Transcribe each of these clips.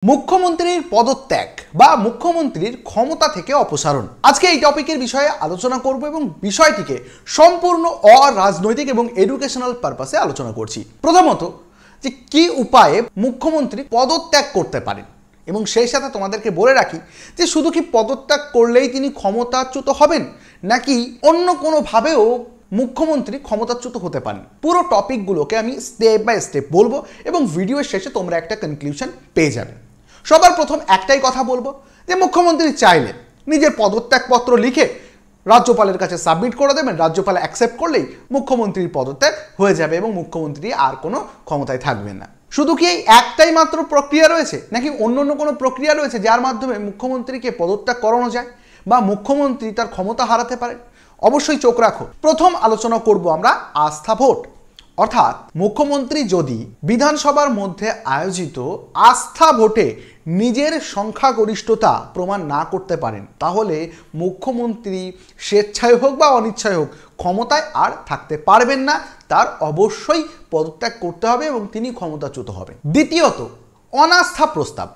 মুখ্যমন্ত্রীর পদত্যাগ বা মুখ্যমন্ত্রীর ক্ষমতা থেকে অপসারণ। আজকে এই টপিকের বিষয়ে আলোচনা করব এবং বিষয়টিকে সম্পূর্ণ অরাজনৈতিক এবং এডুকেশনাল পারপাসে আলোচনা করছি। প্রথমত, যে কি উপায়ে মুখ্যমন্ত্রী পদত্যাগ করতে পারেন এবং সেই সাথে তোমাদেরকে বলে রাখি যে শুধু কি পদত্যাগ করলেই তিনি ক্ষমতাচ্যুত হবেন নাকি অন্য কোনোভাবেও মুখ্যমন্ত্রী ক্ষমতাচ্যুত হতে পারেন। পুরো টপিকগুলোকে আমি স্টেপ বাই স্টেপ বলবো এবং ভিডিওর শেষে তোমরা একটা কনক্লুশন পেয়ে যাবে। সবার প্রথম একটাই কথা বলবো যে মুখ্যমন্ত্রী চাইলে নিজের পদত্যাগপত্র লিখে রাজ্যপালের কাছে সাবমিট করে দেবেন, রাজ্যপাল অ্যাকসেপ্ট করলেই মুখ্যমন্ত্রীর পদত্যাগ হয়ে যাবে এবং মুখ্যমন্ত্রী আর কোনো ক্ষমতায় থাকবেন না। শুধু কি এই একটাই মাত্র প্রক্রিয়া রয়েছে নাকি অন্য কোনো প্রক্রিয়া রয়েছে যার মাধ্যমে মুখ্যমন্ত্রীকে পদত্যাগ করানো যায় বা মুখ্যমন্ত্রী তার ক্ষমতা হারাতে পারে? অবশ্যই চোখ রাখো। প্রথম আলোচনা করব আমরা আস্থা ভোট, অর্থাৎ মুখ্যমন্ত্রী যদি বিধানসভার মধ্যে আয়োজিত আস্থা ভোটে নিজের সংখ্যাগরিষ্ঠতা প্রমাণ না করতে পারেন তাহলে মুখ্যমন্ত্রী স্বেচ্ছায় হোক বা অনিচ্ছায় হোক ক্ষমতায় আর থাকতে পারবেন না, তার অবশ্যই পদত্যাগ করতে হবে এবং তিনি ক্ষমতাচ্যুত হবেন। দ্বিতীয়ত, অনাস্থা প্রস্তাব।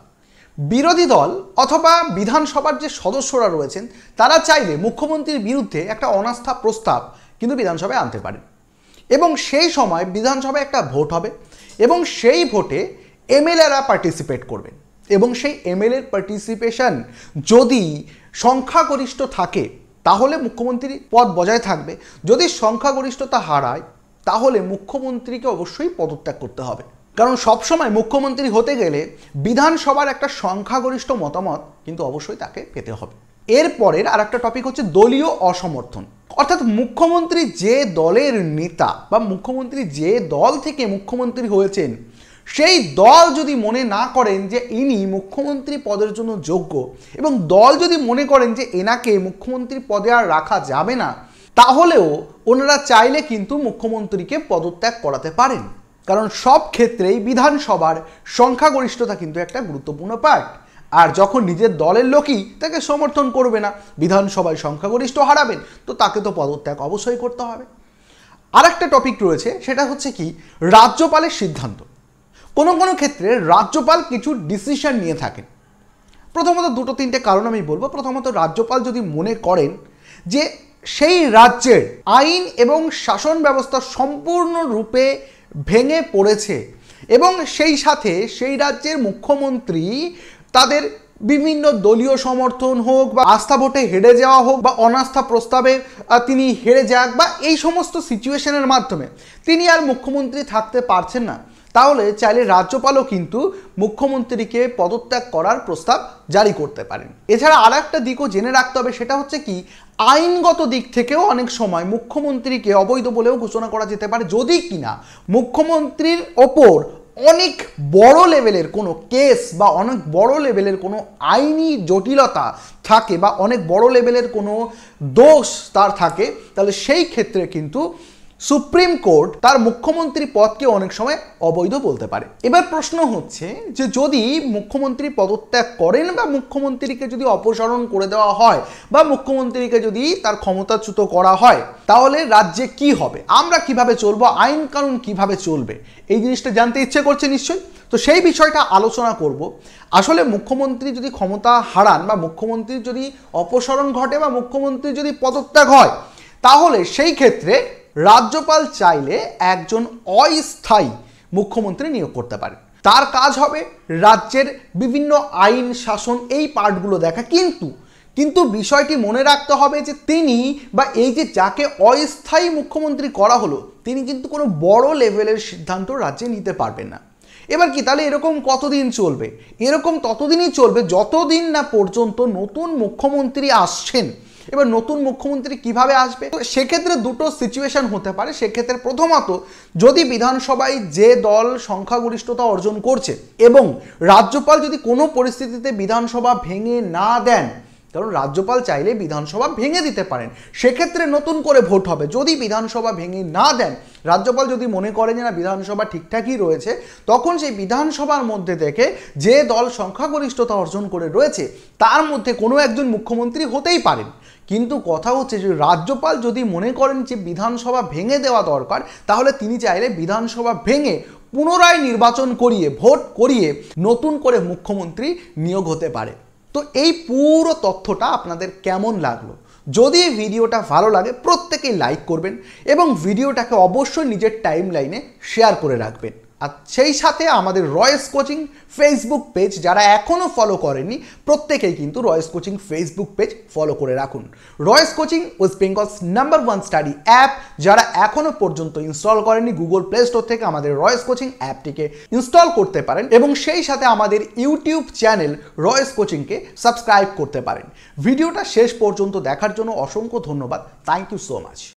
বিরোধী দল অথবা বিধানসভার যে সদস্যরা রয়েছেন তারা চাইলে মুখ্যমন্ত্রীর বিরুদ্ধে একটা অনাস্থা প্রস্তাব কিন্তু বিধানসভায় আনতে পারেন এবং সেই সময় বিধানসভায় একটা ভোট হবে এবং সেই ভোটে এমএলএরা পার্টিসিপেট করবেন এবং সেই এমএলএর পার্টিসিপেশন যদি সংখ্যাগরিষ্ঠ থাকে তাহলে মুখ্যমন্ত্রীর পদ বজায় থাকবে, যদি সংখ্যাগরিষ্ঠতা হারায় তাহলে মুখ্যমন্ত্রীকে অবশ্যই পদত্যাগ করতে হবে। কারণ সবসময় মুখ্যমন্ত্রী হতে গেলে বিধানসভার একটা সংখ্যাগরিষ্ঠ মতামত কিন্তু অবশ্যই তাকে পেতে হবে। এরপরের আর একটা টপিক হচ্ছে দলীয় অসমর্থন, অর্থাৎ মুখ্যমন্ত্রী যে দলের নেতা বা মুখ্যমন্ত্রী যে দল থেকে মুখ্যমন্ত্রী হয়েছেন সেই দল যদি মনে না করেন যে ইনি মুখ্যমন্ত্রী পদের জন্য যোগ্য এবং দল যদি মনে করেন যে এনাকে মুখ্যমন্ত্রী পদে আর রাখা যাবে না তাহলেও ওনারা চাইলে কিন্তু মুখ্যমন্ত্রীকে পদত্যাগ করাতে পারেন। কারণ সব ক্ষেত্রেই বিধানসভার সংখ্যাগরিষ্ঠতা কিন্তু একটা গুরুত্বপূর্ণ পার্ট, আর যখন নিজের দলের লোকই তাকে সমর্থন করবে না, বিধানসভায় সংখ্যাগরিষ্ঠ হারাবেন, তো তাকে তো পদত্যাগ অবশ্যই করতে হবে। আর একটা টপিক রয়েছে, সেটা হচ্ছে কি রাজ্যপালের সিদ্ধান্ত। কোনো কোনো ক্ষেত্রে রাজ্যপাল কিছু ডিসিশন নিয়ে থাকেন। প্রথমত দুটো তিনটে কারণ আমি বলবো। প্রথমত, রাজ্যপাল যদি মনে করেন যে সেই রাজ্যের আইন এবং শাসন ব্যবস্থা সম্পূর্ণরূপে ভেঙে পড়েছে এবং সেই সাথে সেই রাজ্যের মুখ্যমন্ত্রী তাদের বিভিন্ন দলীয় সমর্থন হোক বা আস্থা ভোটে হেরে যাওয়া হোক বা অনাস্থা প্রস্তাবে তিনি হেরে যাক বা এই সমস্ত সিচুয়েশনের মাধ্যমে তিনি আর মুখ্যমন্ত্রী থাকতে পারছেন না, তাহলে চাইলে রাজ্যপালও কিন্তু মুখ্যমন্ত্রীকে পদত্যাগ করার প্রস্তাব জারি করতে পারেন। এছাড়া আর একটা দিকও জেনে রাখতে হবে, সেটা হচ্ছে কি আইনগত দিক থেকেও অনেক সময় মুখ্যমন্ত্রীকে অবৈধ বলেও ঘোষণা করা যেতে পারে যদি কিনা মুখ্যমন্ত্রীর ওপর অনেক বড় লেভেলের কোনো কেস বা অনেক বড় লেভেলের কোনো আইনি জটিলতা থাকে বা অনেক বড় লেভেলের কোনো দোষ তার থাকে, তাহলে সেই ক্ষেত্রে কিন্তু সুপ্রিম কোর্ট তার মুখ্যমন্ত্রী পদকে অনেক সময় অবৈধ বলতে পারে। এবার প্রশ্ন হচ্ছে যে যদি মুখ্যমন্ত্রী পদত্যাগ করেন বা মুখ্যমন্ত্রীকে যদি অপসারণ করে দেওয়া হয় বা মুখ্যমন্ত্রীকে যদি তার ক্ষমতাচ্যুত করা হয় তাহলে রাজ্যে কি হবে, আমরা কিভাবে চলবো, আইন কানুন কিভাবে চলবে, এই জিনিসটা জানতে ইচ্ছে করছে নিশ্চয়ই। তো সেই বিষয়টা আলোচনা করব। আসলে মুখ্যমন্ত্রী যদি ক্ষমতা হারান বা মুখ্যমন্ত্রীর যদি অপসারণ ঘটে বা মুখ্যমন্ত্রী যদি পদত্যাগ হয় তাহলে সেই ক্ষেত্রে রাজ্যপাল চাইলে একজন অস্থায়ী মুখ্যমন্ত্রী নিয়োগ করতে পারে। তার কাজ হবে রাজ্যের বিভিন্ন আইন শাসন এই পার্টগুলো দেখা, কিন্তু বিষয়টি মনে রাখতে হবে যে তিনি বা এই যে যাকে অস্থায়ী মুখ্যমন্ত্রী করা হলো তিনি কিন্তু কোনো বড় লেভেলের সিদ্ধান্ত রাজ্যে নিতে পারবেন না। এবার কি তাহলে এরকম কতদিন চলবে? এরকম ততদিনই চলবে যতদিন না পর্যন্ত নতুন মুখ্যমন্ত্রী আসছেন। এবার নতুন মুখ্যমন্ত্রী কিভাবে আসবে, তো সেক্ষেত্রে দুটো সিচুয়েশন হতে পারে। সেক্ষেত্রে প্রথমত, যদি বিধানসভায় যে দল সংখ্যাগরিষ্ঠতা অর্জন করছে এবং রাজ্যপাল যদি কোনো পরিস্থিতিতে বিধানসভা ভেঙে না দেন, কারণ রাজ্যপাল চাইলে বিধানসভা ভেঙে দিতে পারেন, সেক্ষেত্রে নতুন করে ভোট হবে। যদি বিধানসভা ভেঙে না দেন, রাজ্যপাল যদি মনে করেন যে না বিধানসভা ঠিকঠাকই রয়েছে, তখন সেই বিধানসভার মধ্যে থেকে যে দল সংখ্যাগরিষ্ঠতা অর্জন করে রয়েছে তার মধ্যে কোনো একজন মুখ্যমন্ত্রী হতেই পারেন। কিন্তু কথা হচ্ছে যে রাজ্যপাল যদি মনে করেন যে বিধানসভা ভেঙে দেওয়া দরকার তাহলে তিনি চাইলে বিধানসভা ভেঙে পুনরায় নির্বাচন করিয়ে ভোট করিয়ে নতুন করে মুখ্যমন্ত্রী নিয়োগ হতে পারে। তো এই পুরো তথ্যটা আপনাদের কেমন লাগলো? যদি এই ভিডিওটা ভালো লাগে প্রত্যেকেই লাইক করবেন এবং ভিডিওটাকে অবশ্যই নিজের টাইম লাইনে শেয়ার করে রাখবেন। আর সেই সাথে আমাদের রয়েস কোচিং ফেসবুক পেজ যারা এখনও ফলো করেনি প্রত্যেকেই কিন্তু Royes coaching Facebook page follow করে রাখুন। Royes coaching west Bengal's number 1 study app যারা এখনও পর্যন্ত ইনস্টল করেনি গুগল প্লে স্টোর থেকে আমাদের রয়েস কোচিং অ্যাপটিকে ইনস্টল করতে পারেন এবং সেই সাথে আমাদের ইউটিউব চ্যানেল রয়েস কোচিংকে সাবস্ক্রাইব করতে পারেন। ভিডিওটা শেষ পর্যন্ত দেখার জন্য অসংখ্য ধন্যবাদ। Thank you so much.